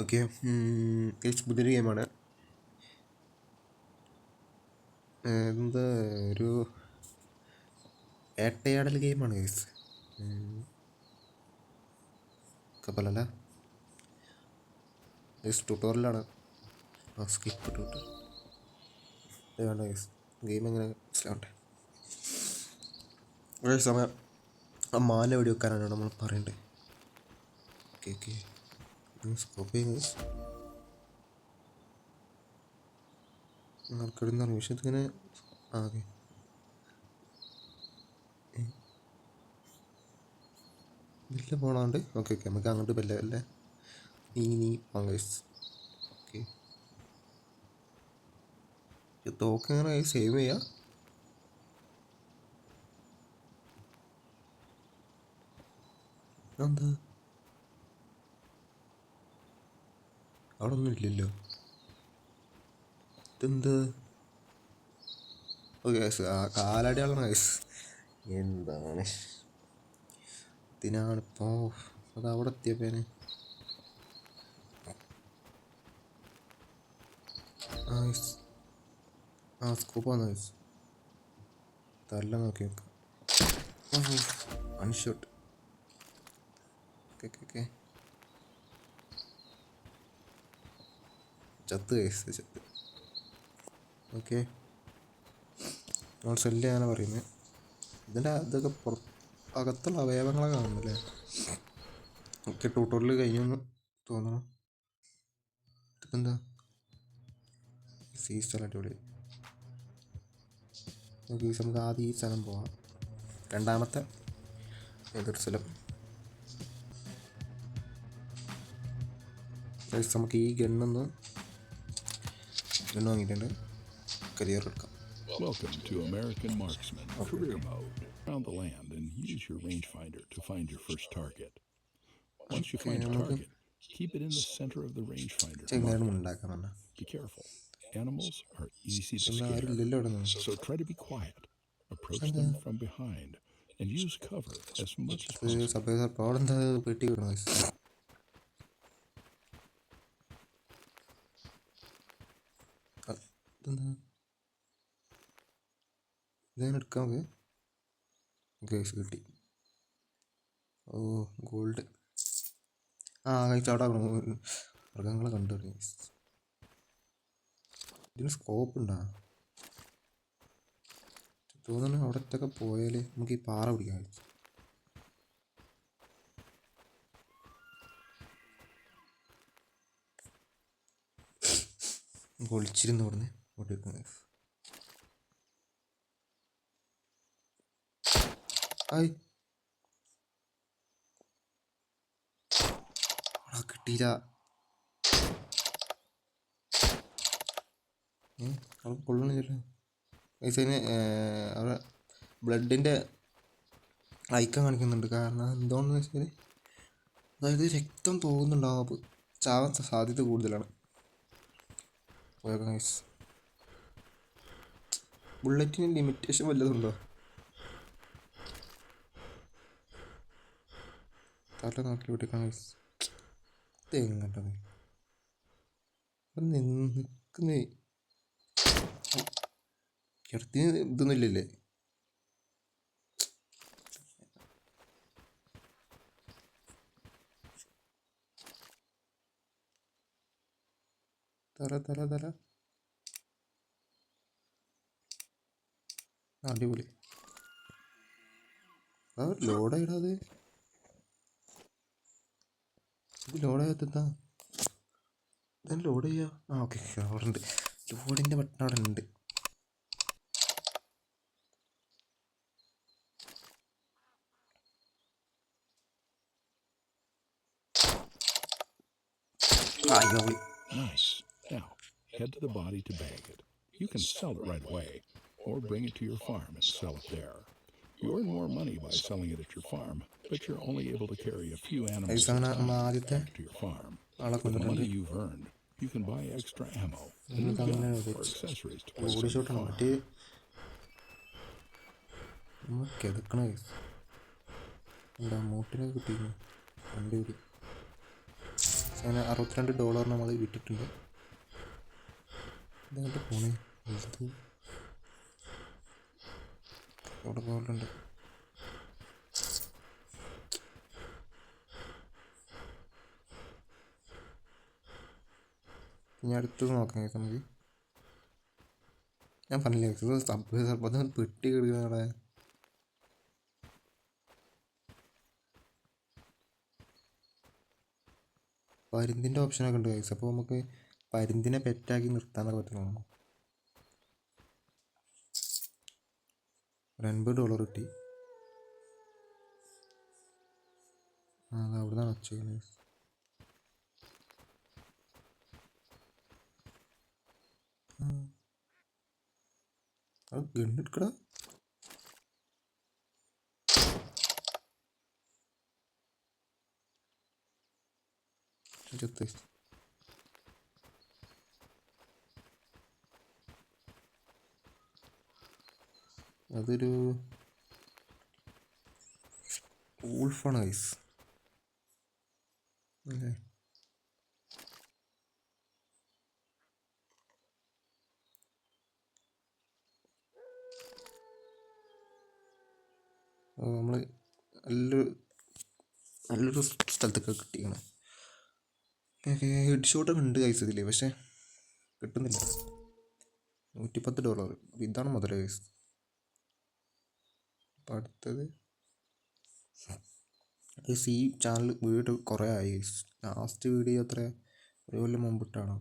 Okay, പുതിയൊരു ഗെയിമാണ്. എന്താ ഒരു വേട്ടയാടൽ ഗെയിമാണ് ഗൈസ്. കപ്പലല്ല ഗൈസ്, ട്യൂട്ടോറിയലാണ്. സ്കിപ്പ് ട്യൂട്ടോറിയൽ വേണ്ട ഗൈസ്, ഗെയിം എങ്ങനെ മനസ്സിലാവട്ടെ ഗൈസ്. സമയം ആ മാല എവിടെ വെക്കാനാണ് നമ്മൾ പറയേണ്ടത്. ഓക്കെ ഓക്കെ, സ്കോപ്പ് ചെയ്യുക ഗൈസ്. ആൾക്കാരെന്ന് പറഞ്ഞു പക്ഷെ ഇതിങ്ങനെ ആകെ ബില്ല് പോണാണ്ട്. ഓക്കെ ഓക്കെ, നമുക്ക് അങ്ങോട്ട് ബെല്ല അല്ലേ നീ പോകാം ഗൈസ്. ഓക്കെ, തോക്ക് എങ്ങനെ സേവ് ചെയ്യാം? എന്താ അവിടെ ഒന്നും ഇല്ലല്ലോ, ഇതെന്ത്? ഓക്കെ ഗൈസ്, കാലടിയാളാണ് ഗൈസ്. എന്താണ് ഇതിനാണിപ്പോൾ അത് അവിടെ എത്തിയപ്പേന്. സ്കൂപ്പ് വന്നു ഗൈസ്, തല്ല നോക്കി നോക്കാം. അൺഷോട്ട്. ഓക്കെ ഓക്കെ ഓക്കെ, ചത്ത് ഗൈസ്, ചത്ത്. ഓക്കെ, നമ്മൾ സെല്ല് ചെയ്യാനാണ് പറയുന്നത്. ഇതിൻ്റെ ഇതൊക്കെ അകത്തുള്ള അവയവങ്ങളൊക്കെ കാണുന്നല്ലേ. ഓക്കെ, ട്യൂട്ടോറിയൽ കഴിഞ്ഞെന്ന് തോന്നണം. ഇതെന്താ സ്ഥലം അടിപൊളി. ഓക്കെ, നമുക്ക് ആദ്യം ഈ സ്ഥലം പോവാം. രണ്ടാമത്തെ ഏതൊരു സ്ഥലം നമുക്ക് ഈ ഗണ്ണ് വാങ്ങിയിട്ടുണ്ട്. കരിയർ എടുക്കാം. Welcome to American Marksman Career Mode. Around the land and use your rangefinder to find your first target. Once you find a target, keep it in the center of the rangefinder. Be careful. Animals are easy to scare, so try to be quiet. Approach them from behind and use cover as much as possible. ഇതെടുക്കാം. Guys കിട്ടി. ഓ, gold. Guys അവിടെ മൃഗങ്ങളെ കണ്ടു. ഇതിന് scope ഉണ്ടോ തോന്നുന്നു? അവിടത്തൊക്കെ പോയാൽ നമുക്ക് ഈ പാറ പിടിക്കാം. ഒളിച്ചിരുന്ന് പറഞ്ഞ് ഓടിക്കാം. കിട്ടിയില്ല. കൊള്ളണില്ലല്ലോ ഗൈസിന്. അവിടെ ബ്ലഡിൻ്റെ ഐക്കം കാണിക്കുന്നുണ്ട്. കാരണം എന്താണെന്ന് വെച്ചാൽ അതായത് രക്തം പോകുന്നുണ്ടാവും, ചാവാൻ സാധ്യത കൂടുതലാണ്. ഗൈസ്, ബുള്ളറ്റിന് ലിമിറ്റേഷൻ വല്ലതുണ്ടോ? തല നോക്കി വിട്ടിരിക്കണം ഗൈസ്. തെങ്ങട്ടോ നിൽക്കുന്നേ കിടത്തിന് ഇതൊന്നും ഇല്ലല്ലേ. തല തല തല അടിപൊളി. ലോഡായിടാതെ ഇത് ലോഡാകത്തെന്താ? ഇതെല്ലാം ലോഡ് ചെയ്യുക. ഓക്കെ, അവിടെ ഉണ്ട്. ലോഡിൻ്റെ ബട്ടൺ അവിടെ ഉണ്ട്. Nice. Now, head to the body to bag it. You can sell it right away, or bring it to your farm and sell it there. You earn more money by selling it at your farm, but you're only able to carry a few animals at a time back to your farm. With the money you've earned, you can buy extra ammo, a new gun, or accessories to place on your farm. കിടക്കണ എന്താ മൂട്ടിനെ കിട്ടിയിരുന്നു. അങ്ങനെ $62 നമ്മൾ വിട്ടിട്ടുണ്ട്. ഇതായിട്ട് പോണേ ഇത് ഇവിടെ പോയിട്ടുണ്ട്. ഇനി അടുത്തത് നോക്കാം നമുക്ക്. ഞാൻ പറഞ്ഞില്ലേ ഇത് സബ്ബ് പെട്ടി കിടക്കുന്ന അവിടെ. പരുന്തിൻ്റെ ഓപ്ഷനൊക്കെ ഉണ്ട് ഗൈസ്. അപ്പോൾ നമുക്ക് പരുന്തിനെ പെറ്റാക്കി നിർത്താനൊക്കെ പറ്റുന്നു. $80 കിട്ടി. അത് അവിടെ നിന്നാണ് വെച്ചത്. അത് ഗണ്ണെടുക്കടാ. അതൊരു വൂൾഫാണ് ഗൈസ് അല്ലേ. നമ്മൾ നല്ലൊരു സ്ഥലത്തൊക്കെ കിട്ടിയാണ്. ഹെഡ് ഷോട്ടൊക്കെ ഉണ്ട് ഗൈസ് ഇതിൽ, പക്ഷേ കിട്ടുന്നില്ല. $110. അപ്പോൾ ഇതാണ് മുതൽ ഗൈസ്. അപ്പോൾ അടുത്തത് ഗൈസ്, ഈ ചാനൽ വീഡിയോ കുറേ ആയി ഗൈസ്. ലാസ്റ്റ് വീഡിയോ അത്ര ഒരു കൊല്ലം മുമ്പിട്ടാണ്.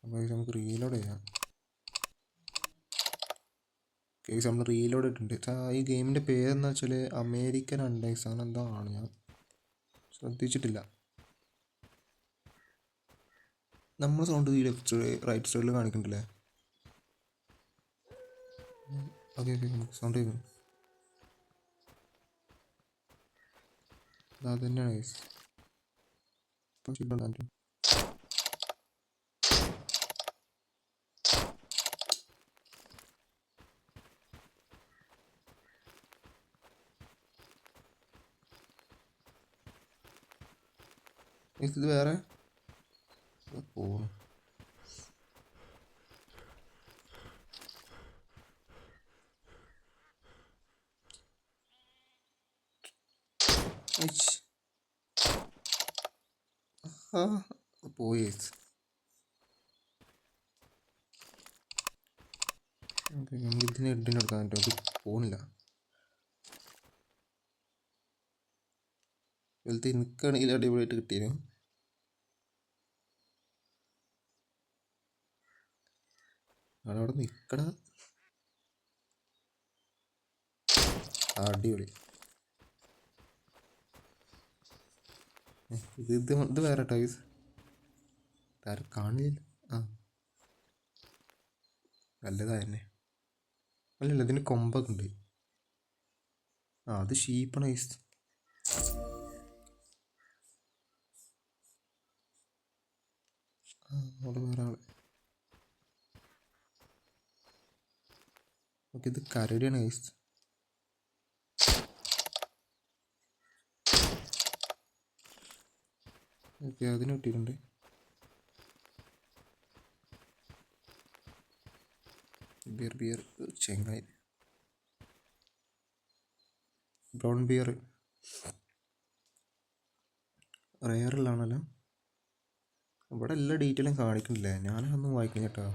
അപ്പോൾ നമുക്ക് റീലോഡ് ചെയ്യാം. ഗൈസ് നമ്മൾ റീലോഡ് ഇട്ടിട്ടുണ്ട്. ഈ ഗെയിമിൻ്റെ പേരെന്ന് വെച്ചാൽ അമേരിക്കൻ അൺഡൈസ് അങ്ങനെ എന്തോ ആണ്. ഞാൻ ശ്രദ്ധിച്ചിട്ടില്ല. നമ്മൾ സൗണ്ട് ഈ ലെഫ്റ്റ് റൈറ്റ് സൈഡിൽ കാണിക്കണ്ടല്ലേ? ഓക്കെ ഓക്കെ നമുക്ക് സൗണ്ട് കേൾക്കും. അത് തന്നെയാണ് ഗൈസ്. ഇപ്പം ശരിയുണ്ടാകും. ഇത് വേറെ പോകണം. പോയി നമുക്ക് ഇതിന് ഹെഡിന് എടുക്കാൻ പറ്റും. അത് പോണില്ല. വലുത് നിൽക്കുകയാണെങ്കിൽ അടിപൊളിയായിട്ട് കിട്ടിയിരുന്നു. അവിടെ നിൽക്കട. അടിപൊളി. ഇത് വേറെ ടൈസ് ആരും കാണില്ല. നല്ലതായിരുന്നേ. അല്ലല്ല ഇതിന് കൊമ്പൊക്കെ ഉണ്ട്. അത് ഷീപ്പാണ് ഗൈസ്. അവിടെ വേറെ ആള്. ഓക്കെ ഇത് കരടിയാണ് ഗൈസ്. ഓക്കെ അതിന് കിട്ടിയിട്ടുണ്ട്. ബിയർ ചെങ്ങായി ബ്രൗൺ ബിയർ റെയറിലാണല്ലോ. ഇവിടെ എല്ലാ ഡീറ്റെയിലും കാണിക്കുന്നില്ലേ? ഞാനൊന്നും വായിക്കില്ല കേട്ടോ.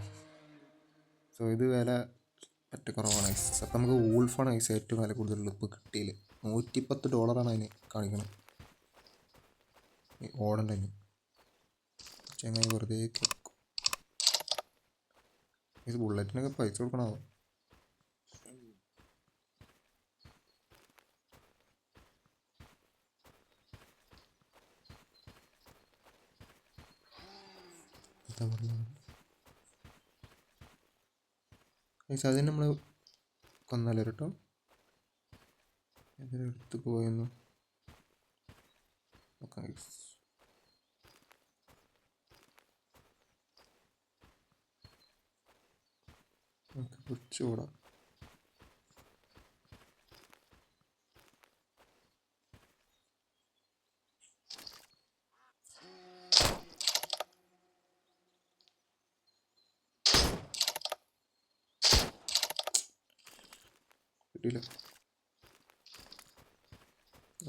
സോ ഇത് വില പറ്റ കുറവാണ് ഐസ്. അപ്പം നമുക്ക് വൂൾഫാണ് ഐസ് ഏറ്റവും വില കൂടുതലുള്ളത് ഇപ്പോൾ കിട്ടിയില്ല. $110 അതിന് കാണിക്കണം. ഓടണ്ട ഇനി ചെങ്ങായി വെറുതെ കേൾക്കും. ഇത് ബുള്ളറ്റിനൊക്കെ പൈസ കൊടുക്കണോ? അതിന് നമ്മൾ കൊന്നാലോ കേട്ടോ. ഇതിനെടുത്ത് പോയെന്നു ഓക്കെ. നമുക്ക് കുറച്ചുകൂടാം. കിട്ടിയില്ല.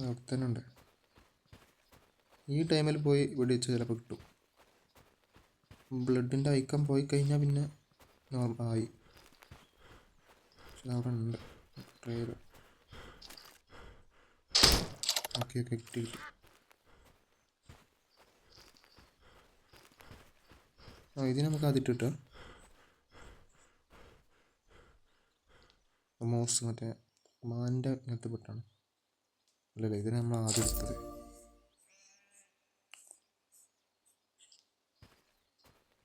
അവിടെ തന്നെ ഉണ്ട്. ഈ ടൈമിൽ പോയി വെടിവെച്ച് ചിലപ്പോൾ കിട്ടും. ബ്ലഡിൻ്റെ ഐക്കം പോയി കഴിഞ്ഞാൽ പിന്നെ ആയി. പക്ഷെ അവിടെ ഉണ്ട്. ട്രൈ ചെയ്ത് ഓക്കെ കിട്ടി. ഇതിന് നമുക്ക് ആദ്യം ഇട്ടിട്ട് മോസ് മറ്റേ മാൻ്റെ അകത്ത് പെട്ടാണ്. അല്ലല്ലേ, ഇതിന് നമ്മൾ ആദ്യം എടുത്തത്.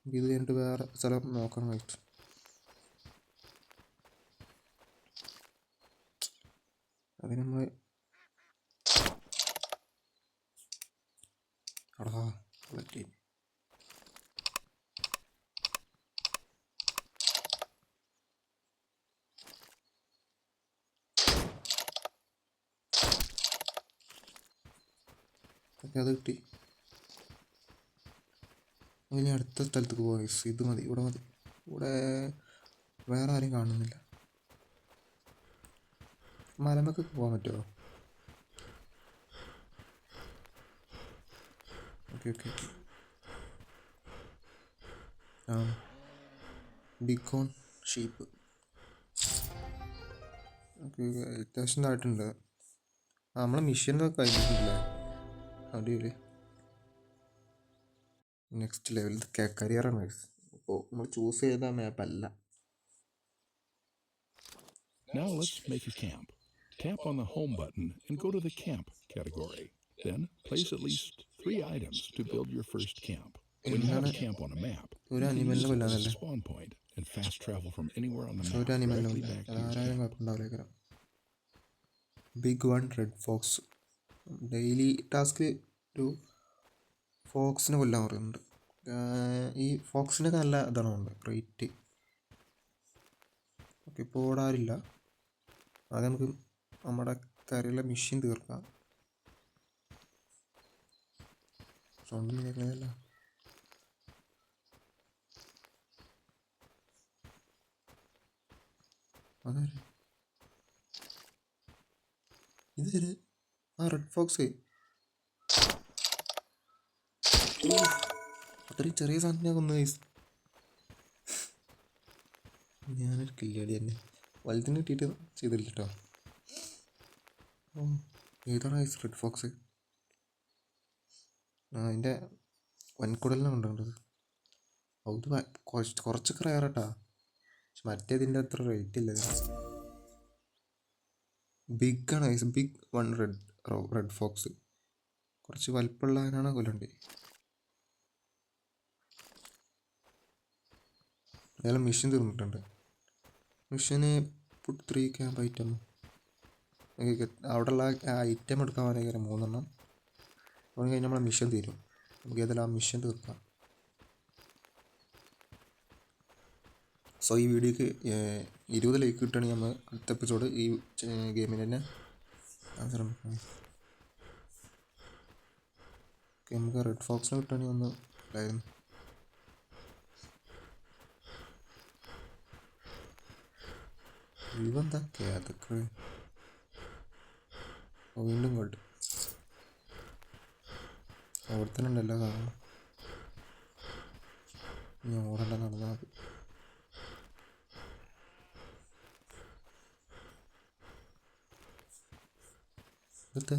ഇത് കഴിഞ്ഞിട്ട് വേറെ സ്ഥലം നോക്കണം. കഴിച്ചു അതിന് നമ്മൾ അടാ പറ്റി. അത് കിട്ടി. ഇനി അടുത്ത സ്ഥലത്തേക്ക് പോയി. ഇത് മതി, ഇവിടെ മതി. ഇവിടെ വേറെ ആരും കാണുന്നില്ല. മലമൊക്കെ പോകാൻ പറ്റുമോ? Okay okay okay. ആ ബിക്കോൺ ഷീപ്പ്. ഓക്കെ അത്യാവശ്യം ഇതായിട്ടുണ്ട്. നമ്മളെ മിഷനൊക്കെ കഴിഞ്ഞിട്ടില്ലേ? അടിപൊളി. നെക്സ്റ്റ് ലെവൽ കരിയറാണ്. അപ്പോൾ നമ്മൾ ചൂസ് ചെയ്ത മാപ്പല്ല. Now let's make a camp. Tap on the home button and go to the camp category. Then place at least 3 items to build your first camp. When you have a camp on a map, you can use it as a spawn point and fast travel from anywhere on the map directly back to your camp. Big one red fox. Daily task ഒരു ഫോക്സിനെ കൊല്ലാൻ പറയുന്നുണ്ട്. ഈ ഫോക്സിനൊക്കെ നല്ല ഇതാണ് ഉണ്ട് rate. Okay ഇപ്പോൾ ഓടാറില്ല. അത് നമുക്ക് നമ്മുടെ കരയിലെ മെഷീൻ തീർക്കാം. സൗണ്ടൊന്നും കേൾക്കുന്നില്ല. അതാര് ഇതൊരു റെഡ് ഫോക്സ്. അത്രയും ചെറിയ സാധനം കൊന്നു. ഞാനൊരു കില്ലാടി തന്നെ. വലുതിന് കിട്ടിയിട്ട് ചെയ്തില്ല കേട്ടോ. ഏതാണ് റെഡ് ഫോക്സ്? അതിൻ്റെ വൻകുടലിനാണ് ഉണ്ടാകേണ്ടത്. അത് കുറച്ചൊക്കെ റയർ കേട്ടാ. പക്ഷെ മറ്റേതിൻ്റെ അത്ര റേറ്റ് ഇല്ല. ബിഗ് ആണ്. Big one red fox. കുറച്ച് വലിപ്പമുള്ളതിനാണ് കൊല്ലണ്ടേ. അതെല്ലാം മെഷീൻ തീർന്നിട്ടുണ്ട്. മെഷീന് പുട്ട് 3 ക്യാമ്പ് ഐറ്റം. അവിടെയുള്ള ഐറ്റം എടുക്കാൻ പറയുക 3 എണ്ണം. അത് കഴിഞ്ഞ് നമ്മളെ മിഷൻ തീരും. നമുക്ക് ഏതെല്ലാം ആ മിഷൻ തീർക്കാം. സോ ഈ വീഡിയോക്ക് 20 ലൈക്ക് കിട്ടുകയാണെങ്കിൽ നമ്മൾ അടുത്ത എപ്പിസോഡ് ഈ ഗെയിമിന് തന്നെ നമുക്ക് റെഡ് ഫോക്സിനെ കിട്ടുകയാണെങ്കിൽ ഒന്ന് ഇല്ലായിരുന്നു. ഇവന്തൊക്കെ അതൊക്കെ വീണ്ടും കണ്ടു. അവിടെ തന്നെ ഉണ്ടല്ലോ കാണാം. ഇനി ഓടണ്ട നടന്നാൽ മതി. Okay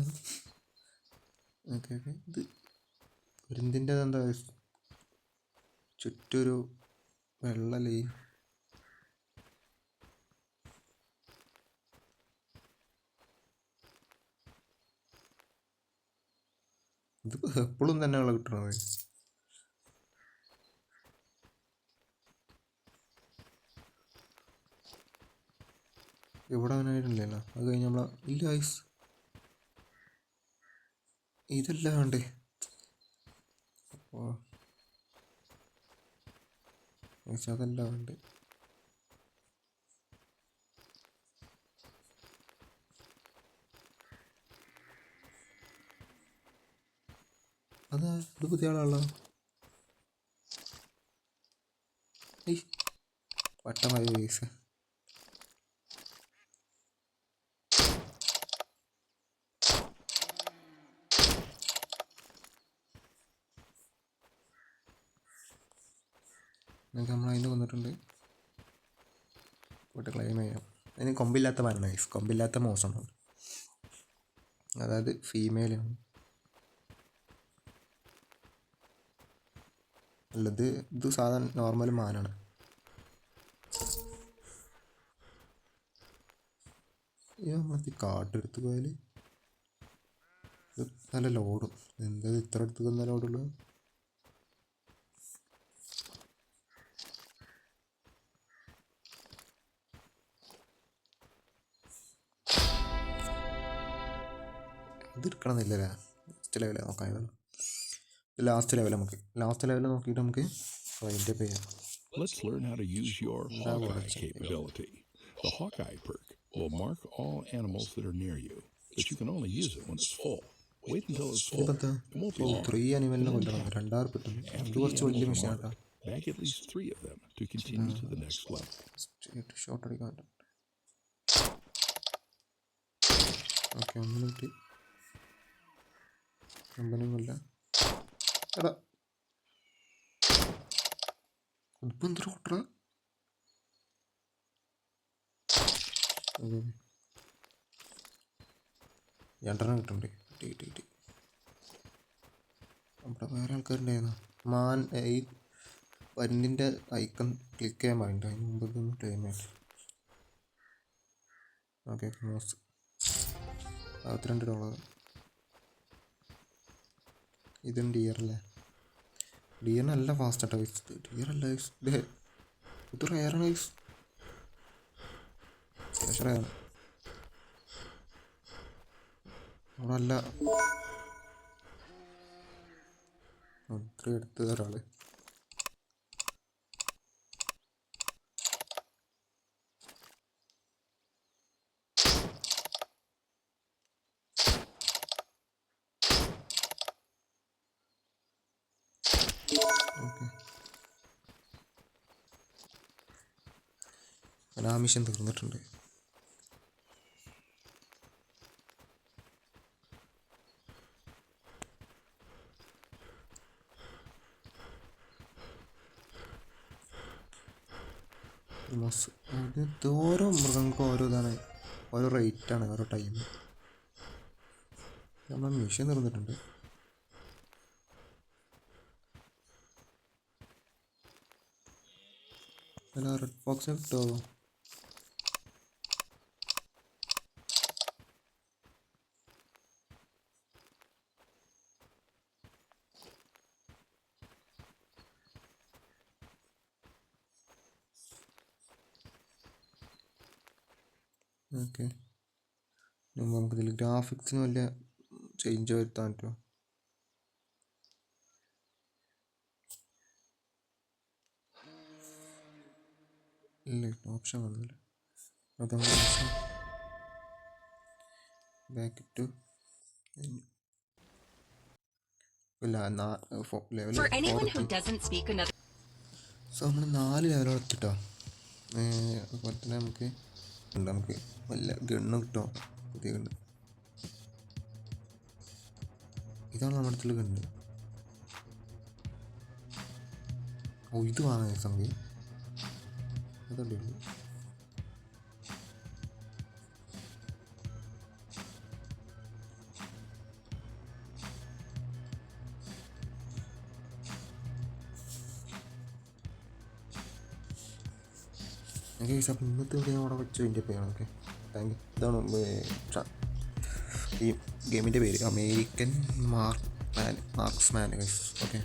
okay. ഇത് ഒരുന്തിൻ്റെ എന്താ ചുറ്റൊരു വെള്ള ലൈൻ. ഇത് എപ്പോഴും തന്നെയുള്ള കിട്ടണത്. ഇവിടെ അവനായിട്ടില്ലല്ലോ. അത് കഴിഞ്ഞ് നമ്മളെ ഇല്ല ഐസ് ഇതെല്ലാം വേണ്ടേ. അപ്പോൾ അതെല്ലാം ഉണ്ട്. അതാ ഇത് പുതിയ ആളാണല്ലോ. വട്ടമായി പൈസ. നമുക്ക് നമ്മളതിന് വന്നിട്ടുണ്ട്. പോയിട്ട് ക്ലെയിം ചെയ്യാം. അതിന് കൊമ്പില്ലാത്ത മരണം ഗൈസ്, കൊമ്പില്ലാത്ത മോശമാണ്, അതായത് ഫീമെയിലാണ്. അല്ലത് ഇത് സാധാരണ നോർമൽ മാനാണ്. നമ്മളത് കാട്ടെടുത്ത് പോയാൽ ഇത് നല്ല ലോഡും. എന്താ ഇത്ര അടുത്ത് തന്ന ലോഡുള്ളത്? ഇത് എടുക്കണമെന്നില്ലല്ലേ? ലാസ്റ്റ് ലെവലാണ് നോക്കാൻ. ലാസ്റ്റ് ലെവൽ നോക്കിയിട്ട് നമുക്ക് അതിൻ്റെ ചെയ്യാം. Let's learn how to use your Hawkeye capability. The Hawkeye perk will mark all animals that are near you, but you can only use it when it's full. Wait until it's full. It won't be long. 3 അനിമലിനെ കൊല്ലണം, 2000 കിട്ടും. അത് കുറച്ച് വലിയ മിഷനാട്ടാ. Bag at least 3 of them to continue to the next level. Shot അടിക്കാൻ പറ്റും. Okay, 1 minute. കമ്പനിയൊന്നുമില്ല. എടാ ഇപ്പം എന്തൊരു കൂട്ടറ? രണ്ടെണ്ണം കിട്ടുന്നുണ്ട്. കിട്ടി. അവിടെ വേറെ ആൾക്കാരുണ്ടായിരുന്നു. മാൻ ഈ പന്നിൻ്റെ ഐക്കൺ ക്ലിക്ക് ചെയ്യാൻ പറയുന്നുണ്ട്. അതിന് മുമ്പ് ഇതൊന്ന് ക്ലെയിം ചെയ്യാം. Okay, moose $22. ഇതും ഡിയറല്ലേ? ഡിയർ നല്ല ഫാസ്റ്റ് ആട്ടോ ഗൈസ്. ഡിയറല്ല ഗൈസ്, ഇത് റയറാണ് ഗൈസ്. റയറാണ് അവിടെ അല്ല. ഇത്ര എടുത്തത് ഒരാള്. ഓക്കെ, ആ മിഷൻ തീർന്നിട്ടുണ്ട്. ഇത് ഓരോ മൃഗങ്ങൾക്കും ഓരോ ഇതാണ്, ഓരോ റേറ്റാണ്, ഓരോ ടൈം. നമ്മൾ മിഷൻ തീർന്നിട്ടുണ്ട്. അല്ല, റെഡ് ബോക്സ് കിട്ടുമോ? ഓക്കെ, നമുക്കിതിൽ ഗ്രാഫിക്സിന് വലിയ ചേഞ്ച് വരുത്താൻ പറ്റുമോ? ഇല്ല, ഓപ്ഷൻ വന്നില്ല. ബാക്ക് ടു ഇല്ല, ലെവൽ. സോ നമ്മൾ 4 ലെവലോളം എത്തിട്ടോ. അതുപോലെ തന്നെ നമുക്ക് വല്ല ഗണ്ണ് കിട്ടുമോ? പുതിയ ഗണ്ണ് ഇതാണ് നമ്മുടെ അടുത്തുള്ള ഗണ്ണ്. ഓ, ഇത് വാങ്ങാൻ സമയം അതുണ്ട്. ഗൈസ്, അപ്പോൾ ഇന്നത്തെ വീഡിയോ അവിടെ വെച്ച് അതിൻ്റെ പേരാണ്. Okay, thank you. ഇതാണ് ഈ ഗെയിമിൻ്റെ പേര്, അമേരിക്കൻ മാർക്സ്മാൻ ഗൈസ്. ഓക്കെ.